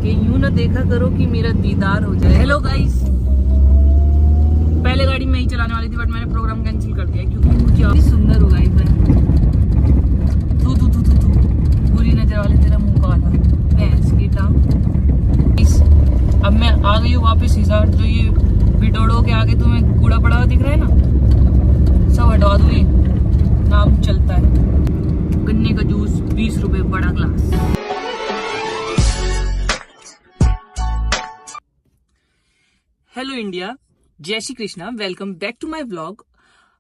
करके यूं ना देखा करो कि मेरा दीदार हो जाए। हेलो गाइस, पहले गाड़ी मैं ही चलाने वाली थी बट मैंने प्रोग्राम कैंसिल कर दिया क्योंकि मुझे काफी सुंदर हो गाइस। थू थू थू थू थू, बुरी नजर वाले तेरा मुंह काला, भैंस की टांग। अब मैं आ गई हूँ वापस हिसार। जो ये बिटोड़ो के आगे तुम्हें कूड़ा पड़ा हुआ दिख रहा है ना, सब हटवा दूंगी, नाम चलता है। गन्ने का जूस 20 रुपए बड़ा ग्लास। हेलो इंडिया, जय Shri Krishna, welcome back to my vlog.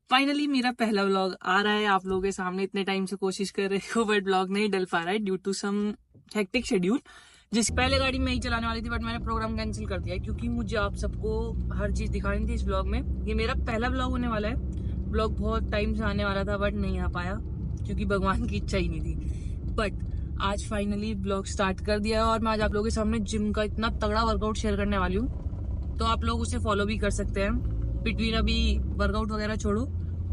Finally मेरा पहला व्लॉग आ रहा है आप लोगों के सामने। इतने टाइम से कोशिश कर रही हूँ बट व्लॉग नहीं डल पा रहा है due to some hectic schedule. जिस पहले गाड़ी मैं ही चलाने वाली थी बट मैंने प्रोग्राम कैंसिल कर दिया क्योंकि मुझे आप सबको हर चीज दिखानी थी इस व्लॉग में। ये मेरा पहला व्लॉग होने वाला है। व्लॉग बहुत टाइम से आने वाला था बट नहीं आ पाया क्योंकि भगवान की इच्छा ही नहीं थी। बट आज फाइनली व्लॉग स्टार्ट कर दिया है और मैं आज आप लोगों के सामने जिम का इतना तगड़ा वर्कआउट शेयर करने वाली हूँ, तो आप लोग उसे फॉलो भी कर सकते हैं। बिटवीन अभी वर्कआउट वगैरह छोड़ो,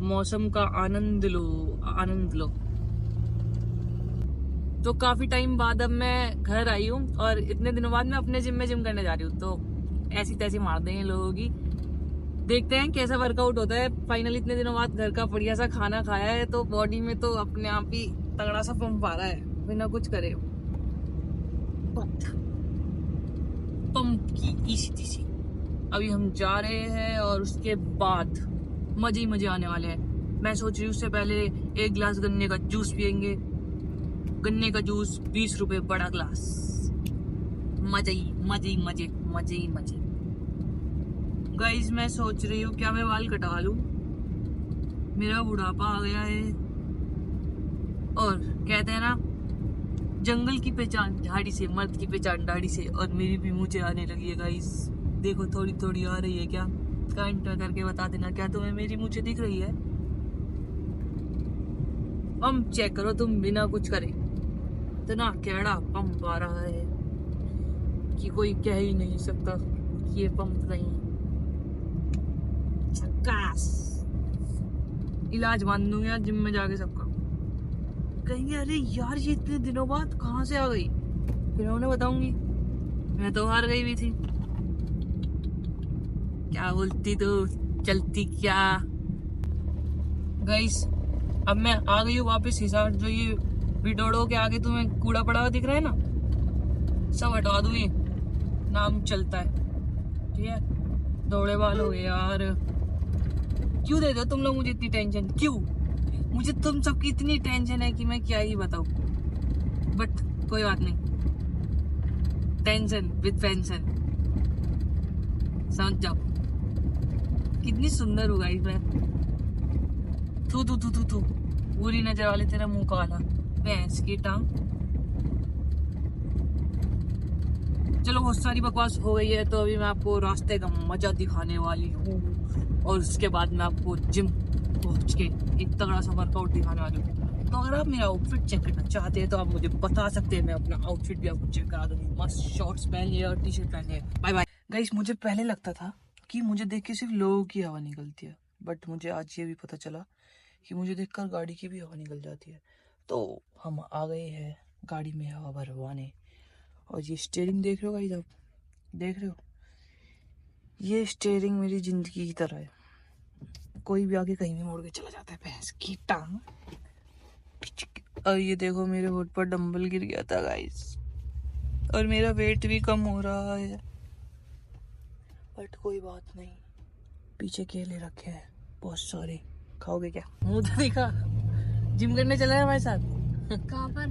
मौसम का आनंद लो, आनंद लो। तो काफी टाइम बाद अब मैं घर आई हूँ और इतने दिनों बाद मैं अपने जिम में जिम करने जा रही हूँ। तो ऐसी तैसी मार देंगे लोगों की, देखते हैं कैसा वर्कआउट होता है। फाइनली इतने दिनों बाद घर का बढ़िया सा खाना खाया है तो बॉडी में तो अपने आप ही तगड़ा सा पंप आ रहा है बिना कुछ करे। पंप की इसी तीसी अभी हम जा रहे हैं और उसके बाद मजे ही मजे आने वाले हैं। मैं सोच रही हूँ उससे पहले एक गिलास गन्ने का जूस पियेंगे। गन्ने का जूस 20 रुपए बड़ा ग्लास। मजे ही मजे, मजे मजे ही मजे। गाइस मैं सोच रही हूँ क्या मैं बाल कटवा लूं, मेरा बुढ़ापा आ गया है। और कहते हैं ना, जंगल की पहचान झाड़ी से, मर्द की पहचान दाढ़ी से, और मेरी भी मुझे आने लगी है गाइस। देखो थोड़ी थोड़ी आ रही है क्या? कमेंट करके बता देना क्या तुम्हें मेरी मुझे दिख रही है। पंप चेक करो तुम बिना कुछ करे, इतना कैड़ा पंप आ रहा है कि कोई कह ही नहीं सकता कि ये पंप नहीं। झकास इलाज बांध दूंगी यार जिम में जाके सबका। कहेंगे अरे यार ये इतने दिनों बाद कहाँ से आ गई, फिर उन्हें बताऊंगी मैं तो हार गई भी थी। क्या बोलती तो चलती क्या। गाइस अब मैं आ गई हूँ वापस हिसार। जो ये बिटोड़ो के आगे तुम्हें कूड़ा पड़ा हुआ दिख रहा है ना, सब हटवा दूंगी, नाम चलता है। ठीक है, दौड़े वाल हो गए यार। क्यों दे दो तुम लोग मुझे इतनी टेंशन, क्यों? मुझे तुम सबकी इतनी टेंशन है कि मैं क्या ही बताऊं। बट कोई बात नहीं, टेंशन विद पेंशन, समझ जाओ। कितनी सुंदर हो गाइस मैं। थू थू थू थू थू, बुरी नजर वाले तेरा मुंह काला, भैंस की टांग। चलो बहुत सारी बकवास हो गई है तो अभी मैं आपको रास्ते का मजा दिखाने वाली हूँ और उसके बाद मैं आपको जिम पहुंच के एक तगड़ा सा वर्कआउट दिखाने वाली हूँ। तो अगर आप मेरा आउटफिट चेक करना चाहते हैं तो आप मुझे बता सकते हैं, मैं अपना आउटफिट भी आपको चेक करा दूंगी। मस्त शॉर्ट्स पहन लिया और टी शर्ट पहन लिया। Bye bye guys. मुझे पहले लगता था कि मुझे देख के सिर्फ लोगों की हवा निकलती है, बट मुझे आज ये भी पता चला कि मुझे देखकर गाड़ी की भी हवा निकल जाती है। तो हम आ गए हैं गाड़ी में हवा भरवाने। और ये स्टीयरिंग देख रहे हो गाइस, आप देख रहे हो, ये स्टीयरिंग मेरी जिंदगी की तरह है। कोई भी आगे कहीं भी मोड़ के चला जाता है, भैंस की टांग। और ये देखो मेरे होठ पर डंबल गिर गया था गाइस, और मेरा वेट भी कम हो रहा है, बट कोई बात नहीं। पीछे केले रखे हैं बहुत सारे, खाओगे क्या? मुंह तो दिखा। जिम करने चला है हमारे साथ। कहाँ पर?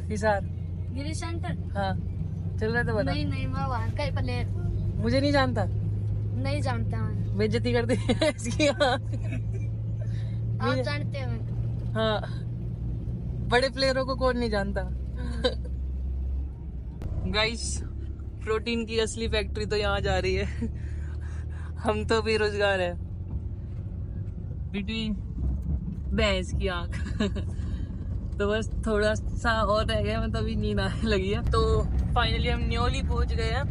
हिसार गिरी सेंटर। हाँ चल रहा था, बता। नहीं नहीं, मैं वहाँ का ही प्लेयर। मुझे नहीं जानता, नहीं जानता मैं। बेइज्जती कर दी इसकी। आप जानते हैं? हाँ, बड़े प्लेयरों को कौन नहीं जानता। गाइस प्रोटीन की असली फैक्ट्री तो यहाँ जा रही है। हम तो बेरोजगार है। बिटवीन भैंस की आंख। तो बस थोड़ा सा और रह गया, मतलब अभी नींद आने लगी है। तो फाइनली हम न्योली पहुंच गए हैं।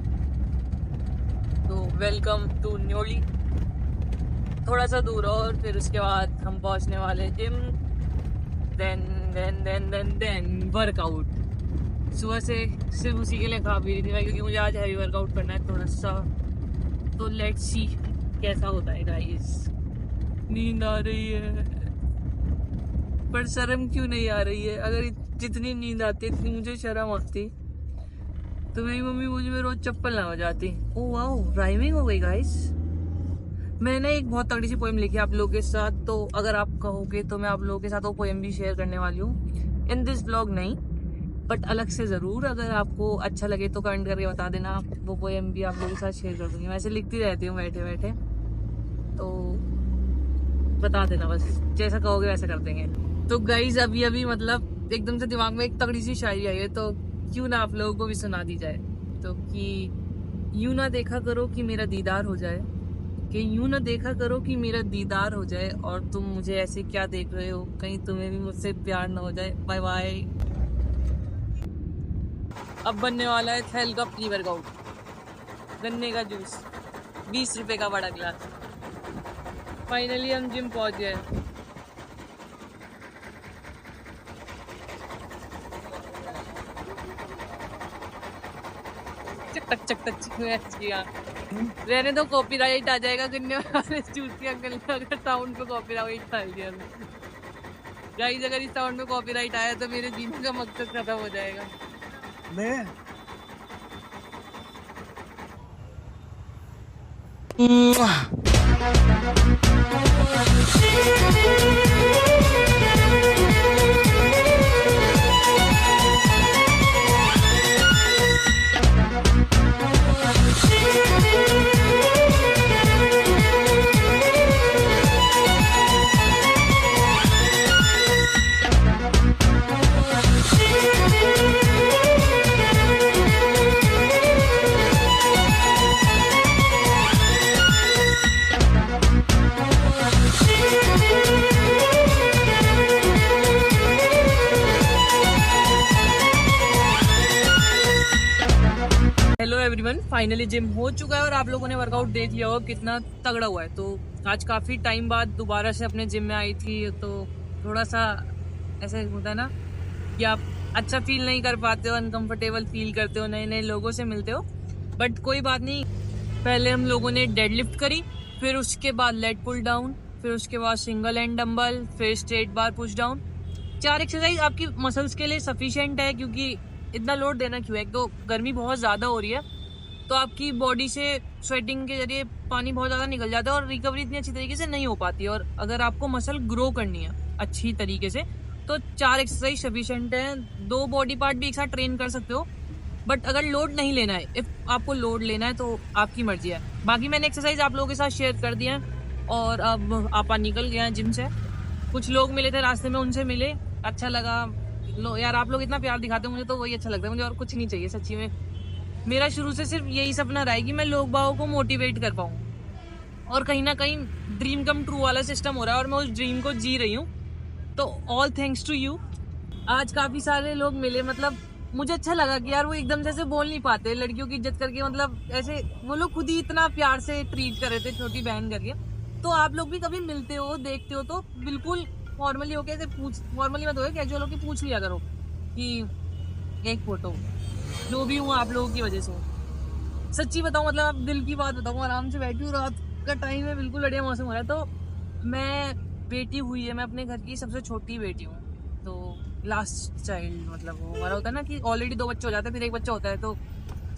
तो वेलकम टू न्योली। थोड़ा सा दूर और फिर उसके बाद हम पहुंचने वाले जिम। Then workout. सुबह से सिर्फ उसी के लिए खा पी रही थी मैं, क्योंकि मुझे आज हैवी वर्कआउट करना है थोड़ा सा। तो लेट्स सी कैसा होता है गाइस। नींद आ रही है पर शर्म क्यों नहीं आ रही है? अगर जितनी नींद आती है इतनी मुझे शर्म आती तो मेरी मम्मी मुझे रोज चप्पल ना बजाती। ओह वाओ, राइमिंग हो गई गाइस। मैंने एक बहुत तगड़ी सी पोएम लिखी है आप लोगों के साथ, तो अगर आप कहोगे तो मैं आप लोगों के साथ वो पोएम भी शेयर करने वाली हूँ इन दिस ब्लॉग, नहीं बट अलग से ज़रूर। अगर आपको अच्छा लगे तो कमेंट करके बता देना, वो पोएम भी आप लोगों के साथ शेयर कर दूँगी। मैं ऐसे लिखती रहती हूँ बैठे बैठे, तो बता देना बस, जैसा कहोगे वैसा कर देंगे। तो गाइज अभी अभी मतलब एकदम से दिमाग में एक तगड़ी सी शायरी आई है, तो क्यों ना आप लोगों को भी सुना दी जाए। तो कि यूं ना देखा करो कि मेरा दीदार हो जाए, कि यूं ना देखा करो कि मेरा दीदार हो जाए, और तुम मुझे ऐसे क्या देख रहे हो, कहीं तुम्हें भी मुझसे प्यार ना हो जाए। Bye bye. अब बनने वाला है थैल का प्री वर्कआउट, गन्ने का जूस 20 रुपए का बड़ा गिलास। फाइनली हम जिम पहुंच गए। चक चक रहने दो, कॉपीराइट आ जाएगा गन्ने वाले जूस के अंकल ने अगर साउंड पे कॉपीराइट डाल दिया तो। गाइस अगर इस साउंड में कॉपीराइट आया तो मेरे जीने का मकसद खत्म हो जाएगा। मैं हेलो एवरीवन, फाइनली जिम हो चुका है और आप लोगों ने वर्कआउट देख लिया होगा कितना तगड़ा हुआ है। तो आज काफ़ी टाइम बाद दोबारा से अपने जिम में आई थी, तो थोड़ा सा ऐसे होता है ना कि आप अच्छा फील नहीं कर पाते हो, अनकंफर्टेबल फील करते हो, नए नए लोगों से मिलते हो। बट कोई बात नहीं, पहले हम लोगों ने डेडलिफ्ट करी, फिर उसके बाद लेट पुल डाउन, फिर उसके बाद सिंगल एंड डंबल, फिर स्ट्रेट बार पुश डाउन। 4 एक्सरसाइज आपकी मसल्स के लिए सफिशिएंट है, क्योंकि इतना लोड देना क्यों है। एक तो गर्मी बहुत ज़्यादा हो रही है, तो आपकी बॉडी से स्वेटिंग के जरिए पानी बहुत ज़्यादा निकल जाता है और रिकवरी इतनी अच्छी तरीके से नहीं हो पाती है। और अगर आपको मसल ग्रो करनी है अच्छी तरीके से तो 4 एक्सरसाइज सफिशिएंट है। 2 बॉडी पार्ट भी एक साथ ट्रेन कर सकते हो, बट अगर लोड नहीं लेना है, इफ आपको लोड लेना है तो आपकी मर्जी है। बाकी मैंने एक्सरसाइज आप लोगों के साथ शेयर कर दिया है। और अब आपा निकल गया है जिम से। कुछ लोग मिले थे रास्ते में, उनसे मिले, अच्छा लगा। लो यार, आप लोग इतना प्यार दिखाते हो मुझे, तो वही अच्छा लगता है मुझे, और कुछ नहीं चाहिए सच्ची में। मेरा शुरू से सिर्फ यही सपना रहा है कि मैं लोग बागों को मोटिवेट कर पाऊँ, और कहीं ना कहीं ड्रीम कम ट्रू वाला सिस्टम हो रहा है और मैं उस ड्रीम को जी रही हूँ। तो ऑल थैंक्स टू यू। आज काफ़ी सारे लोग मिले, मतलब मुझे अच्छा लगा कि यार वो एकदम से ऐसे बोल नहीं पाते लड़कियों की इज्जत करके, मतलब ऐसे वो लोग खुद ही इतना प्यार से ट्रीट कर रहे थे छोटी बहन करके। तो आप लोग भी कभी मिलते हो, देखते हो, तो बिल्कुल फॉर्मली होके ऐसे फॉर्मली मत हो, कैजुअल होके पूछ लिया करो कि एक फोटो। जो भी हूँ आप लोगों की वजह से, सच्ची बताऊँ, मतलब आप दिल की बात बताऊँ, आराम से बैठी हूँ, रात का टाइम है, बिल्कुल बढ़िया मौसम हो रहा है। तो मैं बेटी हुई है, मैं अपने घर की सबसे छोटी बेटी हूँ, तो लास्ट चाइल्ड, मतलब वो हमारा होता है ना कि ऑलरेडी 2 बच्चे हो जाते हैं, फिर एक बच्चा होता है, तो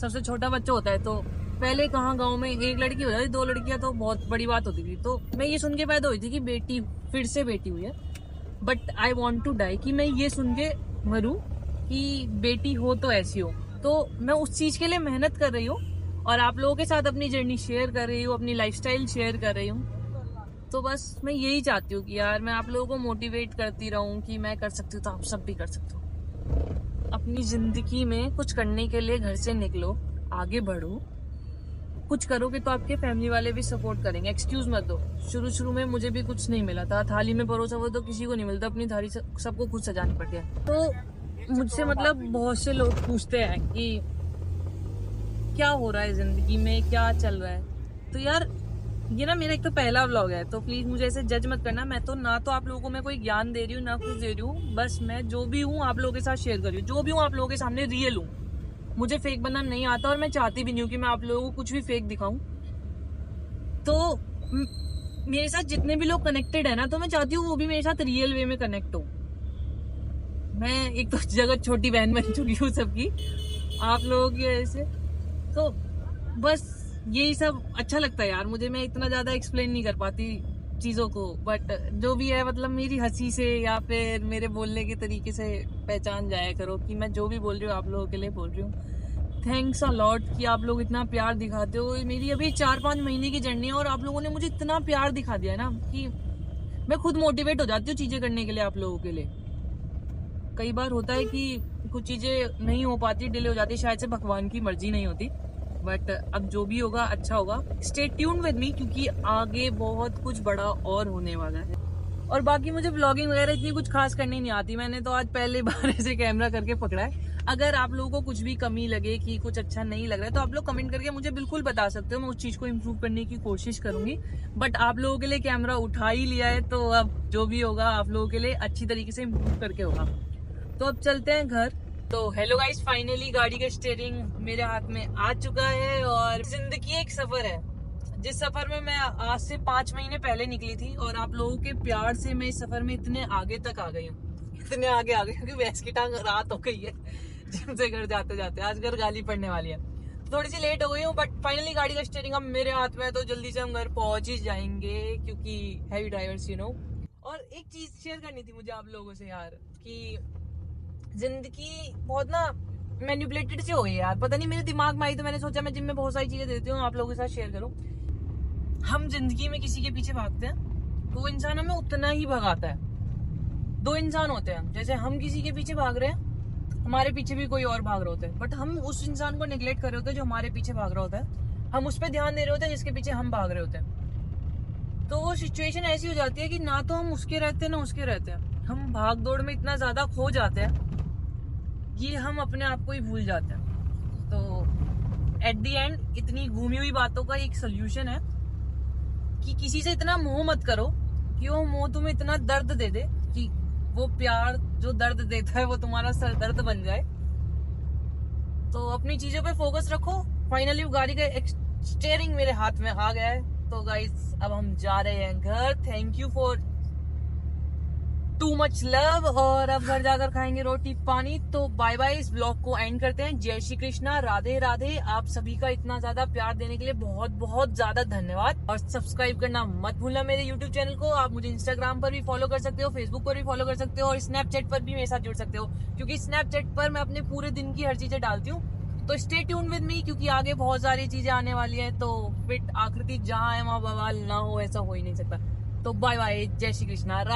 सबसे छोटा बच्चा होता है। तो पहले कहाँ गांव में एक लड़की हो जाती, 2 लड़कियां तो बहुत बड़ी बात होती थी। तो मैं ये सुन के पैदा हुई थी कि बेटी फिर से बेटी हुई है, but I want to die, कि मैं ये सुन के मरूँ कि बेटी हो तो ऐसी हो। तो मैं उस चीज़ के लिए मेहनत कर रही हूँ और आप लोगों के साथ अपनी जर्नी शेयर कर रही हूँ, अपनी लाइफस्टाइल शेयर कर रही हूँ। तो बस मैं यही चाहती हूँ कि यार मैं आप लोगों को मोटिवेट करती रहूँ कि मैं कर सकती हूँ तो आप सब भी कर सकते हो। अपनी ज़िंदगी में कुछ करने के लिए घर से निकलो, आगे बढ़ो, कुछ करोगे तो आपके फैमिली वाले भी सपोर्ट करेंगे। एक्सक्यूज मत दो। शुरू में मुझे भी कुछ नहीं मिला था, थाली में परोसा हुआ तो किसी को नहीं मिलता, अपनी थाली सबको खुद सजानी पड़ती है। तो मुझसे मतलब बहुत से लोग पूछते हैं कि क्या हो रहा है ज़िंदगी में, क्या चल रहा है। तो यार ये ना मेरा एक तो पहला व्लॉग है, तो प्लीज मुझे ऐसे जज मत करना। मैं तो ना तो आप लोगों को मैं कोई ज्ञान दे रही हूँ ना कुछ दे रही हूँ, बस मैं जो भी हूँ आप लोगों के साथ शेयर कर रही हूँ। जो भी हूँ आप लोगों के सामने रियल हूँ। मुझे फेक बनना नहीं आता और मैं चाहती भी नहीं हूँ कि मैं आप लोगों को कुछ भी फेक दिखाऊं। तो मेरे साथ जितने भी लोग कनेक्टेड है ना, तो मैं चाहती हूँ वो भी मेरे साथ रियल वे में कनेक्ट हो। मैं एक तो जगत छोटी बहन बन चुकी हूँ सबकी, आप लोगों की वजह से। तो बस यही सब अच्छा लगता है यार मुझे। मैं इतना ज्यादा एक्सप्लेन नहीं कर पाती चीजों को, बट जो भी है मतलब मेरी हंसी से या फिर मेरे बोलने के तरीके से पहचान जाया करो कि मैं जो भी बोल रही हूँ आप लोगों के लिए बोल रही हूँ। थैंक्स अ लॉट कि आप लोग इतना प्यार दिखाते हो। मेरी अभी 4-5 महीने की जर्नी है और आप लोगों ने मुझे इतना प्यार दिखा दिया है ना कि मैं खुद मोटिवेट हो जाती हूँ चीजें करने के लिए आप लोगों के लिए। कई बार होता है कि कुछ चीजें नहीं हो पाती, डिले हो जाती, शायद से भगवान की मर्जी नहीं होती, बट अब जो भी होगा अच्छा होगा। स्टे ट्यून्ड विद मी क्योंकि आगे बहुत कुछ बड़ा और होने वाला है। और बाकी मुझे ब्लॉगिंग वगैरह इतनी कुछ खास करनी नहीं आती। मैंने तो आज पहले बार ऐसे कैमरा करके पकड़ा है। अगर आप लोगों को कुछ भी कमी लगे कि कुछ अच्छा नहीं लग रहा है तो आप लोग कमेंट करके मुझे बिल्कुल बता सकते हो। मैं उस चीज को इम्प्रूव करने की कोशिश करूंगी। बट आप लोगों के लिए कैमरा उठा ही लिया है तो अब जो भी होगा आप लोगों के लिए अच्छी तरीके से इम्प्रूव करके होगा। तो अब चलते हैं घर। तो हेलो गाइस, फाइनली गाड़ी का स्टीयरिंग मेरे हाथ में आ चुका है और जिंदगी एक सफर है जिस सफर में मैं आज से 5 महीने पहले निकली थी और आप लोगों के प्यार से मैं इस सफर में इतने आगे तक आ गई हूँ। इतने आगे आ गई क्योंकि भैंस की टांग रात हो गई है जिम से घर जाते जाते। आज घर गाली पड़ने वाली है, थोड़ी सी लेट हो गई हूँ, बट फाइनली गाड़ी का स्टीयरिंग अब मेरे हाथ में है तो जल्दी से हम घर पहुंच ही जाएंगे क्योंकि हैवी ड्राइवर्स यू नो। और एक चीज शेयर करनी थी मुझे आप लोगों से यार कि जिंदगी बहुत ना मैनिपुलेटेड सी हो गई है यार। पता नहीं मेरे दिमाग में आई तो मैंने सोचा मैं जिम में बहुत सारी चीजें देती हूँ आप लोगों के साथ शेयर करूँ। हम जिंदगी में किसी के पीछे भागते हैं, वो इंसान हमें उतना ही भगाता है। दो इंसान होते हैं, जैसे हम किसी के पीछे भाग रहे हैं, हमारे पीछे भी कोई और भाग रहा होता है, बट हम उस इंसान को नेग्लेक्ट कर रहे होते हैं जो हमारे पीछे भाग रहा होता है। हम उस पर ध्यान दे रहे होते हैं जिसके पीछे हम भाग रहे होते हैं। तो वो सिचुएशन ऐसी हो जाती है कि ना तो हम उसके रहते हैं ना उसके रहते हैं। हम भाग दौड़ में इतना ज्यादा खो जाते हैं कि हम अपने आप को ही भूल जाते हैं। तो एट दी एंड इतनी घूमी हुई बातों का एक सोल्यूशन है कि किसी से इतना मोह मत करो कि वो मोह तुम्हें इतना दर्द दे दे कि वो प्यार जो दर्द देता है वो तुम्हारा सर दर्द बन जाए। तो अपनी चीजों पे फोकस रखो। फाइनली गाड़ी का स्टीयरिंग मेरे हाथ में आ गया है। तो गाइस अब हम जा रहे हैं घर। Thank you for too much love. और अब घर जाकर खाएंगे रोटी पानी। तो बाय बाय, इस ब्लॉग को एंड करते हैं। जय श्री कृष्णा, राधे राधे। आप सभी का इतना ज्यादा प्यार देने के लिए बहुत बहुत ज्यादा धन्यवाद। और सब्सक्राइब करना मत भूलना मेरे यूट्यूब चैनल को। आप मुझे इंस्टाग्राम पर भी फॉलो कर सकते हो, फेसबुक पर भी फॉलो कर सकते हो और स्नैपचैट पर भी मेरे साथ जुड़ सकते हो क्योंकि स्नैपचैट पर मैं अपने पूरे दिन की हर चीजें डालती हूँ। तो स्टे ट्यून विद मी क्योंकि आगे बहुत सारी चीजें आने वाली है। तो फिट आकृति जहाँ है वहाँ बवाल ना हो, ऐसा हो ही नहीं सकता। तो बाय बाय, जय श्री कृष्णा, राधे।